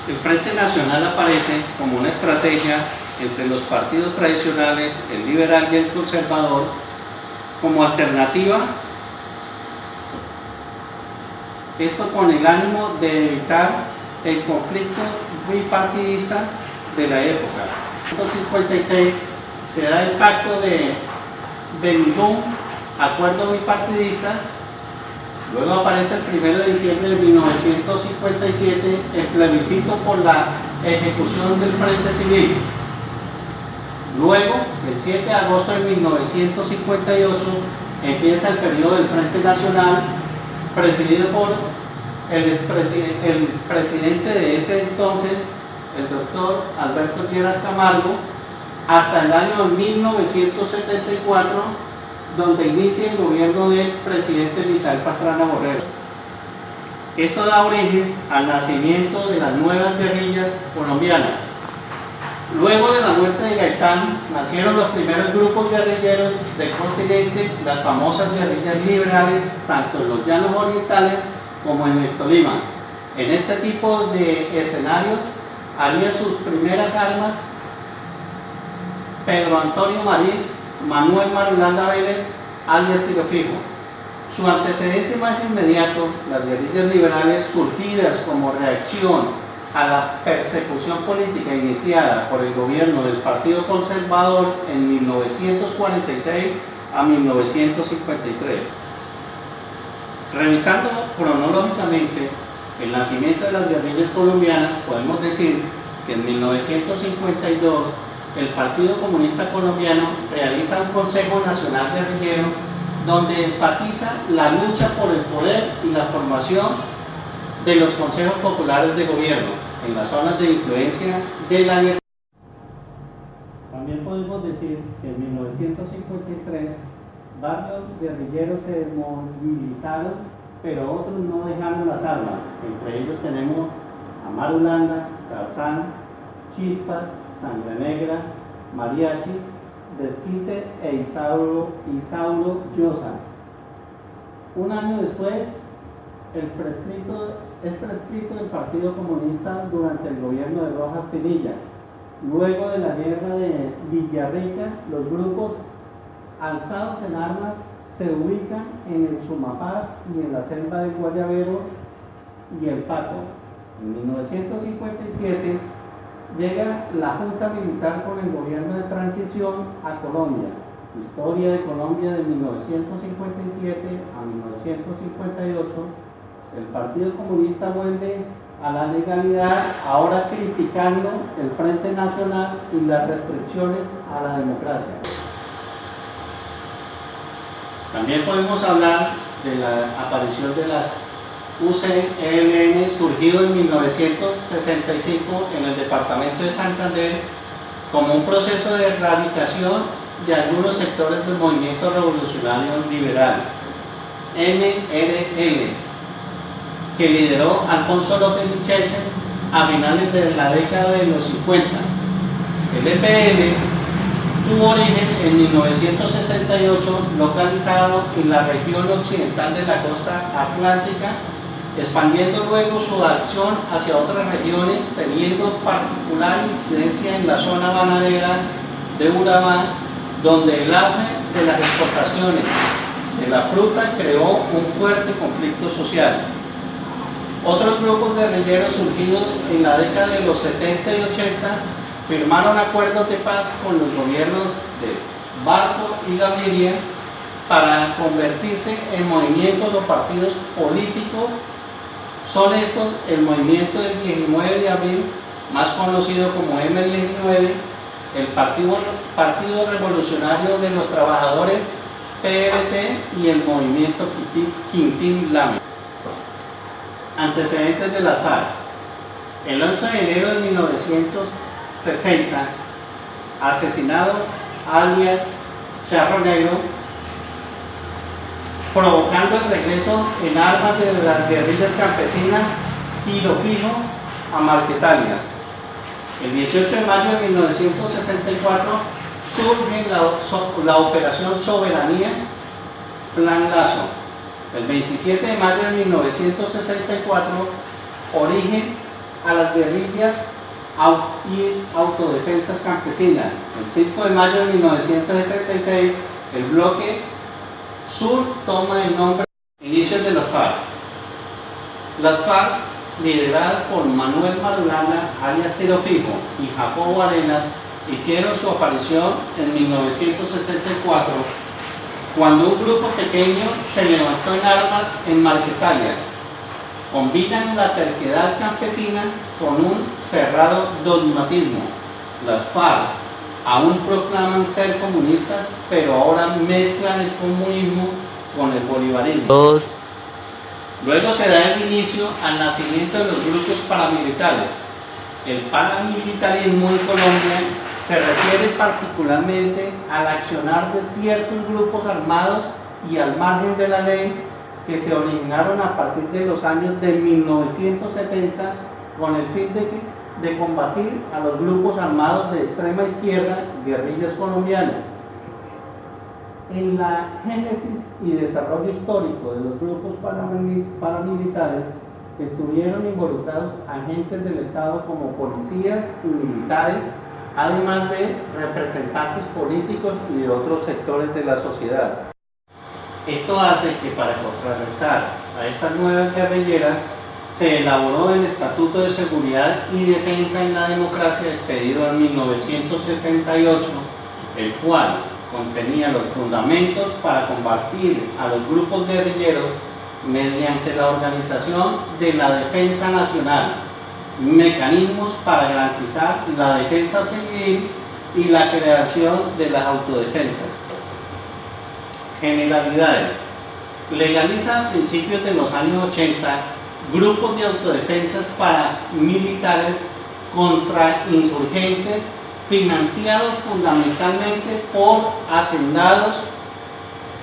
El Frente Nacional aparece como una estrategia entre los partidos tradicionales, el liberal y el conservador, como alternativa. Esto con el ánimo de evitar el conflicto bipartidista de la época. En 1956 se da el pacto de Benigún, acuerdo bipartidista. Luego aparece el 1 de diciembre de 1957 el plebiscito por la ejecución del Frente Civil. Luego, el 7 de agosto de 1958, empieza el periodo del Frente Nacional, presidido por el presidente de ese entonces, el doctor Alberto Lleras Camargo, hasta el año 1974, donde inicia el gobierno del presidente Misael Pastrana Borrero. Esto da origen al nacimiento de las nuevas guerrillas colombianas. Luego de la muerte de Gaitán, nacieron los primeros grupos guerrilleros del continente, las famosas guerrillas liberales, tanto en los llanos orientales como en el Tolima. En este tipo de escenarios harían sus primeras armas Pedro Antonio Marín, Manuel Marulanda Vélez, alias Tiro Fijo. Su antecedente más inmediato, las guerrillas liberales surgidas como reacción a la persecución política iniciada por el gobierno del Partido Conservador en 1946 a 1953. Revisando cronológicamente el nacimiento de las guerrillas colombianas, podemos decir que en 1952 el Partido Comunista Colombiano realiza un Consejo Nacional Guerrillero donde enfatiza la lucha por el poder y la formación de los consejos populares de gobierno en las zonas de influencia de la guerrilla. También podemos decir que en 1953 varios guerrilleros se movilizaron, pero otros no dejaron las armas. Entre ellos tenemos a Marulanda, Tarzán, Chispas, Sangre Negra, Mariachi, Desquite e Isauro Llosa. Un año después, es prescrito el Partido Comunista durante el gobierno de Rojas Pinilla. Luego de la guerra de Villarrica, los grupos alzados en armas se ubican en el Sumapaz y en la selva del Guayabero y el Pato. En 1957 llega la Junta Militar con el gobierno de transición a Colombia. Historia de Colombia de 1957 a 1958. El Partido Comunista vuelve a la legalidad, ahora criticando el Frente Nacional y las restricciones a la democracia. También podemos hablar de la aparición de las UCLN, surgido en 1965 en el departamento de Santander como un proceso de erradicación de algunos sectores del movimiento revolucionario liberal. MRL, que lideró Alfonso López Michelsen a finales de la década de los 50. El EPL tuvo origen en 1968, localizado en la región occidental de la costa atlántica, expandiendo luego su acción hacia otras regiones, teniendo particular incidencia en la zona bananera de Urabá, donde el auge de las exportaciones de la fruta creó un fuerte conflicto social. Otros grupos guerrilleros surgidos en la década de los 70 y 80 firmaron acuerdos de paz con los gobiernos de Barco y Gaviria para convertirse en movimientos o partidos políticos. Son estos el movimiento del 19 de abril, más conocido como M19, el Partido Revolucionario de los Trabajadores, PRT, y el movimiento Quintín Lame. Antecedentes de la FARC. El 11 de enero de 1960, asesinado alias Charro Negro, provocando el regreso en armas de las guerrillas campesinas Tiro Fijo a Marquetalia. El 18 de mayo de 1964 surge la Operación Soberanía, Plan Lazo. El 27 de mayo de 1964, origen a las guerrillas y autodefensas campesinas. El 5 de mayo de 1966, el bloque sur toma el nombre de Inicios de las FARC. Las FARC, lideradas por Manuel Marulanda, alias Tiro Fijo, y Jacobo Arenas, hicieron su aparición en 1964, cuando un grupo pequeño se levantó en armas en Marquetalia. Combinan la terquedad campesina con un cerrado dogmatismo. Las FARC aún proclaman ser comunistas, pero ahora mezclan el comunismo con el bolivarismo. Luego se da el inicio al nacimiento de los grupos paramilitares. El paramilitarismo en Colombia se refiere particularmente al accionar de ciertos grupos armados y al margen de la ley que se originaron a partir de los años de 1970 con el fin de combatir a los grupos armados de extrema izquierda, guerrillas colombianas. En la génesis y desarrollo histórico de los grupos paramilitares estuvieron involucrados agentes del Estado como policías y militares, además de representantes políticos y de otros sectores de la sociedad. Esto hace que para contrarrestar a estas nuevas guerrilleras se elaboró el Estatuto de Seguridad y Defensa en la Democracia expedido en 1978, el cual contenía los fundamentos para combatir a los grupos guerrilleros mediante la organización de la defensa nacional, mecanismos para garantizar la defensa civil y la creación de las autodefensas. Generalidades. Legaliza a principios de los años 80 grupos de autodefensas paramilitares contra insurgentes financiados fundamentalmente por hacendados,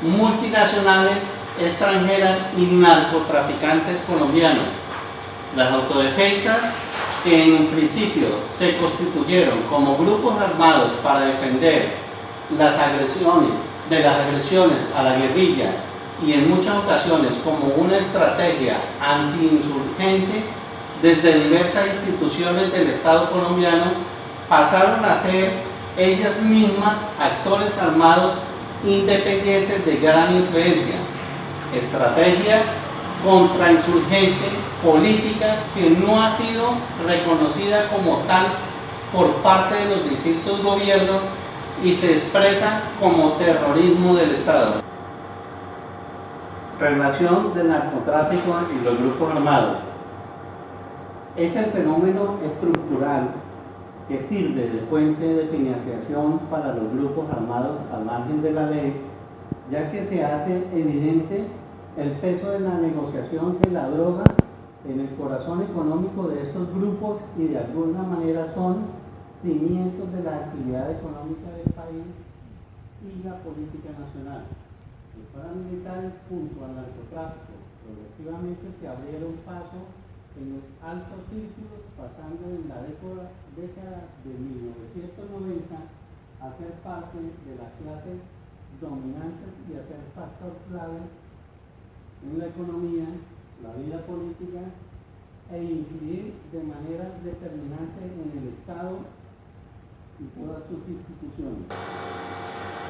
multinacionales, extranjeras y narcotraficantes colombianos. Las autodefensas, que en un principio se constituyeron como grupos armados para defender las agresiones a la guerrilla y en muchas ocasiones como una estrategia antiinsurgente desde diversas instituciones del Estado colombiano, pasaron a ser ellas mismas actores armados independientes de gran influencia, estrategia contrainsurgente, política que no ha sido reconocida como tal por parte de los distintos gobiernos y se expresa como terrorismo del Estado. Relación del narcotráfico y los grupos armados. Es el fenómeno estructural que sirve de fuente de financiación para los grupos armados al margen de la ley, ya que se hace evidente el peso de la negociación de la droga en el corazón económico de estos grupos y de alguna manera son cimientos de la actividad económica del país y la política nacional. Los paramilitares junto al narcotráfico progresivamente se abrieron paso en los altos círculos, pasando en la década de 1990 a ser parte de las clases dominantes y a ser factor clave en la economía, la vida política e incidir de manera determinante en el Estado y todas sus instituciones.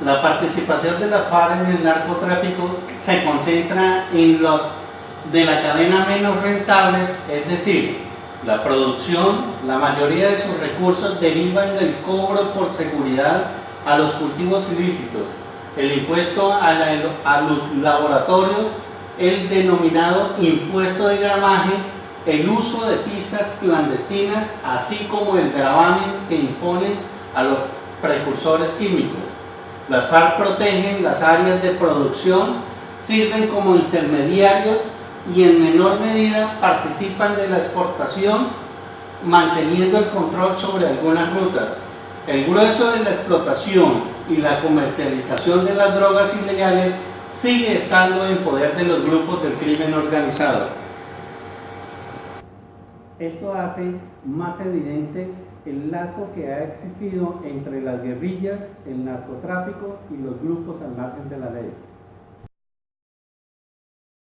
La participación de la FARC en el narcotráfico se concentra en los de la cadena menos rentables, es decir, la producción. La mayoría de sus recursos derivan del cobro por seguridad a los cultivos ilícitos, el impuesto a los laboratorios, el denominado impuesto de gramaje, el uso de pistas clandestinas, así como el gravamen que imponen a los precursores químicos. Las FARC protegen las áreas de producción, sirven como intermediarios y en menor medida participan de la exportación, manteniendo el control sobre algunas rutas. El grueso de la explotación y la comercialización de las drogas ilegales sigue estando en poder de los grupos del crimen organizado. Esto hace más evidente el lazo que ha existido entre las guerrillas, el narcotráfico y los grupos al margen de la ley.